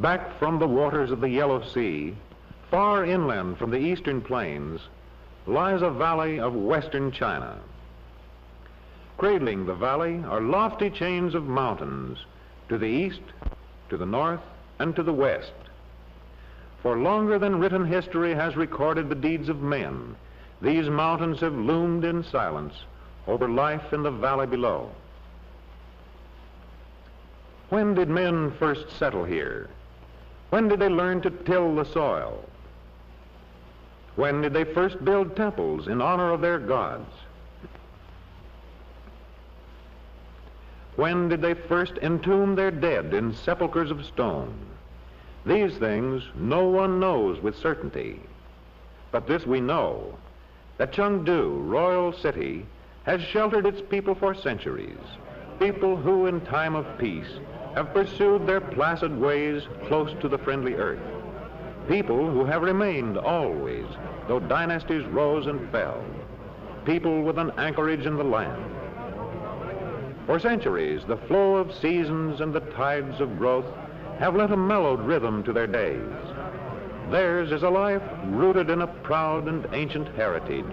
Back from the waters of the Yellow Sea, far inland from the eastern plains, lies a valley of western China. Cradling the valley are lofty chains of mountains to the east, to the north, and to the west. For longer than written history has recorded the deeds of men, these mountains have loomed in silence over life in the valley below. When did men first settle here? When did they learn to till the soil? When did they first build temples in honor of their gods? When did they first entomb their dead in sepulchres of stone? These things no one knows with certainty. But this we know, that CHENGTU, royal city, has sheltered its people for centuries, people who in time of peace have pursued their placid ways close to the friendly earth, people who have remained always, though dynasties rose and fell, people with an anchorage in the land. For centuries, the flow of seasons and the tides of growth have lent a mellowed rhythm to their days. Theirs is a life rooted in a proud and ancient heritage,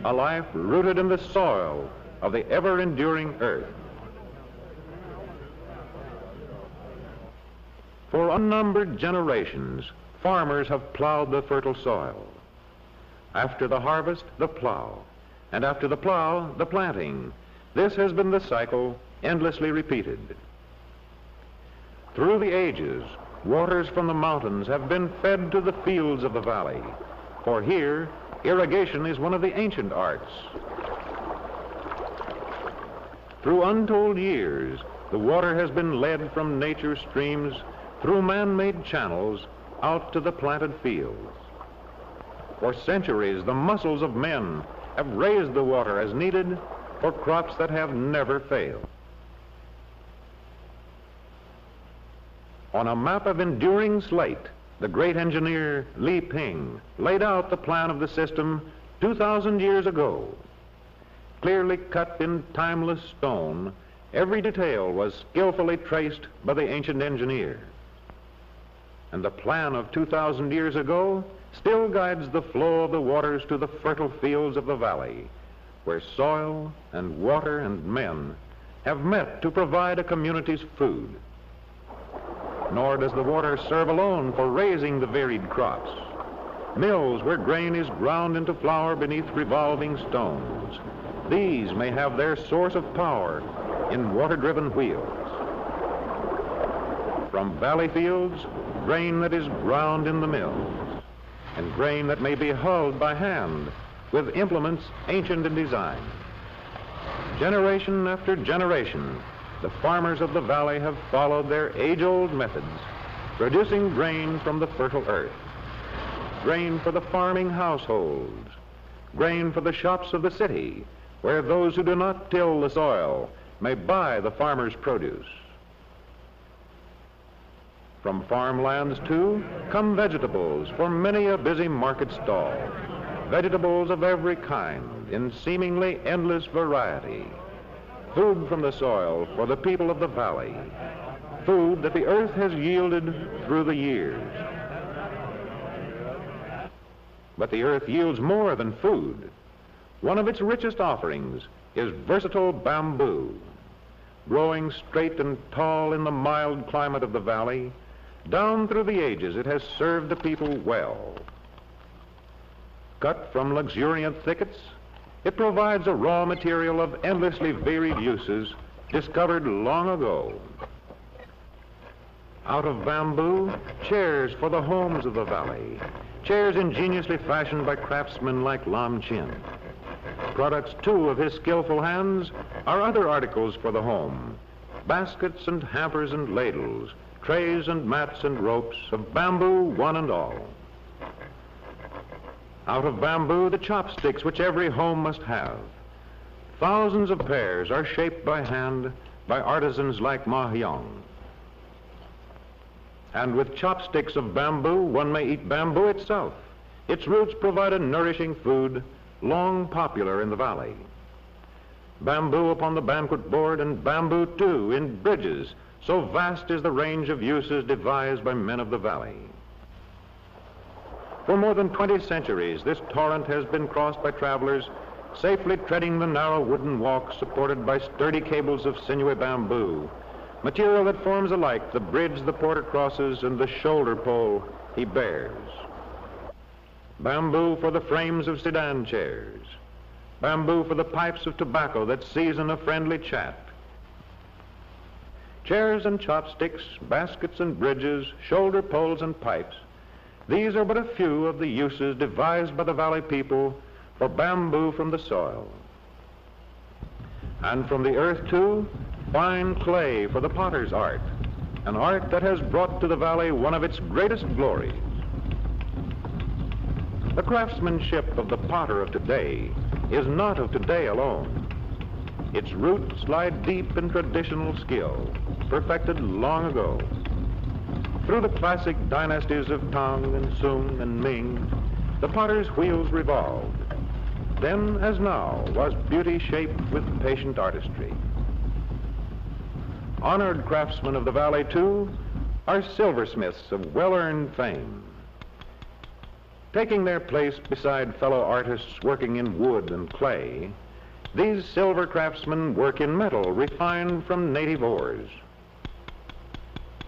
a life rooted in the soil of the ever-enduring earth. For unnumbered generations, farmers have plowed the fertile soil. After the harvest, the plow, and after the plow, the planting. This has been the cycle, endlessly repeated. Through the ages, waters from the mountains have been fed to the fields of the valley, for here, irrigation is one of the ancient arts. Through untold years, the water has been led from nature's streams through man-made channels out to the planted fields. For centuries, the muscles of men have raised the water as needed for crops that have never failed. On a map of enduring slate, the great engineer Li Ping laid out the plan of the system 2,000 years ago. Clearly cut in timeless stone, every detail was skillfully traced by the ancient engineer. And the plan of 2,000 years ago still guides the flow of the waters to the fertile fields of the valley, where soil and water and men have met to provide a community's food. Nor does the water serve alone for raising the varied crops. Mills where grain is ground into flour beneath revolving stones. These may have their source of power in water-driven wheels. From valley fields, grain that is ground in the mills, and grain that may be hulled by hand with implements ancient in design. Generation after generation, the farmers of the valley have followed their age-old methods, producing grain from the fertile earth, grain for the farming households, grain for the shops of the city, where those who do not till the soil may buy the farmer's produce. From farmlands, too, come vegetables for many a busy market stall, vegetables of every kind in seemingly endless variety. Food from the soil for the people of the valley, food that the earth has yielded through the years. But the earth yields more than food. One of its richest offerings is versatile bamboo. Growing straight and tall in the mild climate of the valley, down through the ages it has served the people well. Cut from luxuriant thickets, it provides a raw material of endlessly varied uses discovered long ago. Out of bamboo, chairs for the homes of the valley, chairs ingeniously fashioned by craftsmen like Lam Chin. Products, too, of his skillful hands are other articles for the home, baskets and hampers and ladles, trays and mats and ropes, of bamboo one and all. Out of bamboo, the chopsticks which every home must have. Thousands of pairs are shaped by hand by artisans like Ma Hyong. And with chopsticks of bamboo, one may eat bamboo itself. Its roots provide a nourishing food long popular in the valley. Bamboo upon the banquet board, and bamboo, too, in bridges So vast is the range of uses devised by men of the valley. For more than 20 centuries, this torrent has been crossed by travelers safely treading the narrow wooden walks supported by sturdy cables of sinewy bamboo, material that forms alike the bridge the porter crosses and the shoulder pole he bears. Bamboo for the frames of sedan chairs, bamboo for the pipes of tobacco that season a friendly chat. Chairs and chopsticks, baskets and bridges, shoulder poles and pipes, these are but a few of the uses devised by the valley people for bamboo from the soil. And from the earth, too, fine clay for the potter's art, an art that has brought to the valley one of its greatest glories. The craftsmanship of the potter of today is not of today alone. Its roots lie deep in traditional skill, perfected long ago. Through the classic dynasties of Tang and Sung and Ming, the potter's wheels revolved. Then, as now, was beauty shaped with patient artistry. Honored craftsmen of the valley, too, are silversmiths of well-earned fame. Taking their place beside fellow artists working in wood and clay, these silver craftsmen work in metal refined from native ores.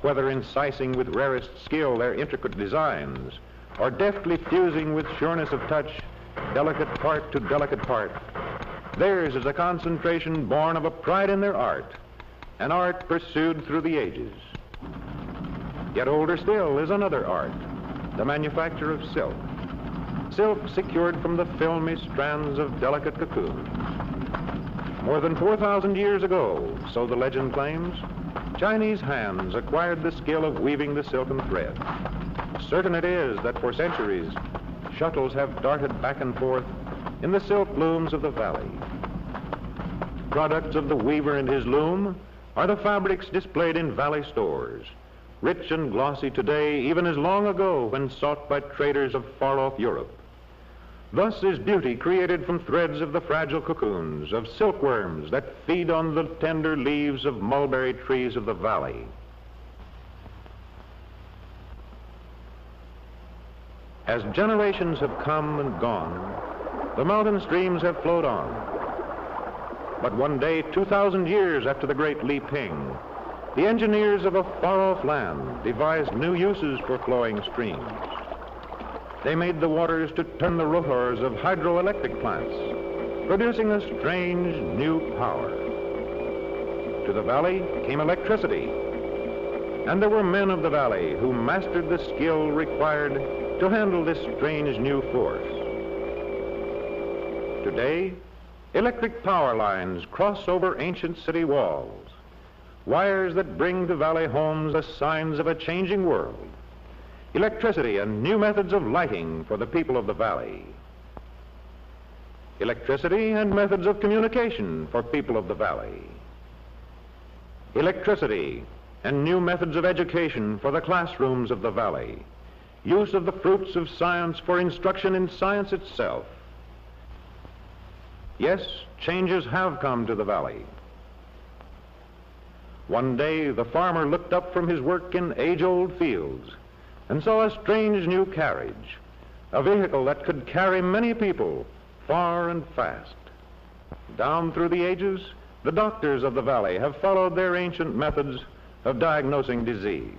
Whether incising with rarest skill their intricate designs, or deftly fusing with sureness of touch delicate part to delicate part, theirs is a concentration born of a pride in their art, an art pursued through the ages. Yet older still is another art, the manufacture of silk. Silk secured from the filmy strands of delicate cocoons. More than 4,000 years ago, so the legend claims, Chinese hands acquired the skill of weaving the silken thread. Certain it is that for centuries, shuttles have darted back and forth in the silk looms of the valley. Products of the weaver and his loom are the fabrics displayed in valley stores, rich and glossy today, even as long ago when sought by traders of far-off Europe. Thus is beauty created from threads of the fragile cocoons of silkworms that feed on the tender leaves of mulberry trees of the valley. As generations have come and gone, the mountain streams have flowed on. But one day, 2,000 years after the great Li Ping, the engineers of a far-off land devised new uses for flowing streams. They made the waters to turn the rotors of hydroelectric plants, producing a strange new power. To the valley came electricity, and there were men of the valley who mastered the skill required to handle this strange new force. Today, electric power lines cross over ancient city walls, wires that bring to valley homes the signs of a changing world. Electricity and new methods of lighting for the people of the valley. Electricity and methods of communication for people of the valley. Electricity and new methods of education for the classrooms of the valley. Use of the fruits of science for instruction in science itself. Yes, changes have come to the valley. One day, the farmer looked up from his work in age-old fields and saw a strange new carriage, a vehicle that could carry many people far and fast. Down through the ages, the doctors of the valley have followed their ancient methods of diagnosing disease.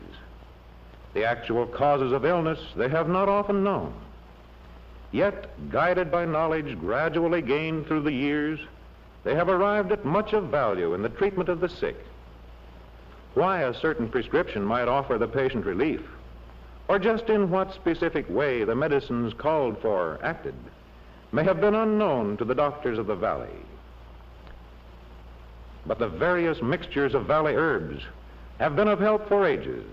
The actual causes of illness they have not often known. Yet, guided by knowledge gradually gained through the years, they have arrived at much of value in the treatment of the sick. Why a certain prescription might offer the patient relief, or just in what specific way the medicines called for acted, may have been unknown to the doctors of the valley. But the various mixtures of valley herbs have been of help for ages,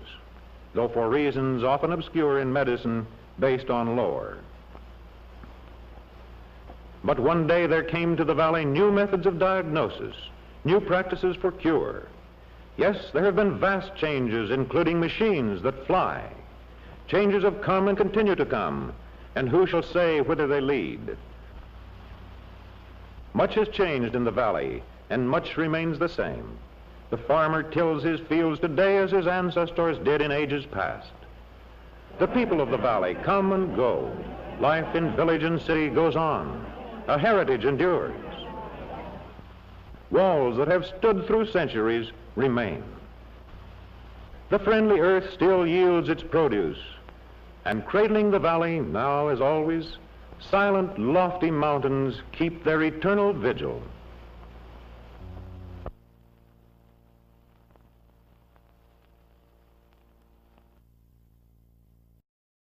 though for reasons often obscure in medicine based on lore. But one day there came to the valley new methods of diagnosis, new practices for cure. Yes, there have been vast changes, including machines that fly. Changes have come and continue to come, and who shall say whither they lead? Much has changed in the valley, and much remains the same. The farmer tills his fields today as his ancestors did in ages past. The people of the valley come and go. Life in village and city goes on. A heritage endures. Walls that have stood through centuries remain. The friendly earth still yields its produce, and cradling the valley now as always, silent, lofty mountains keep their eternal vigil.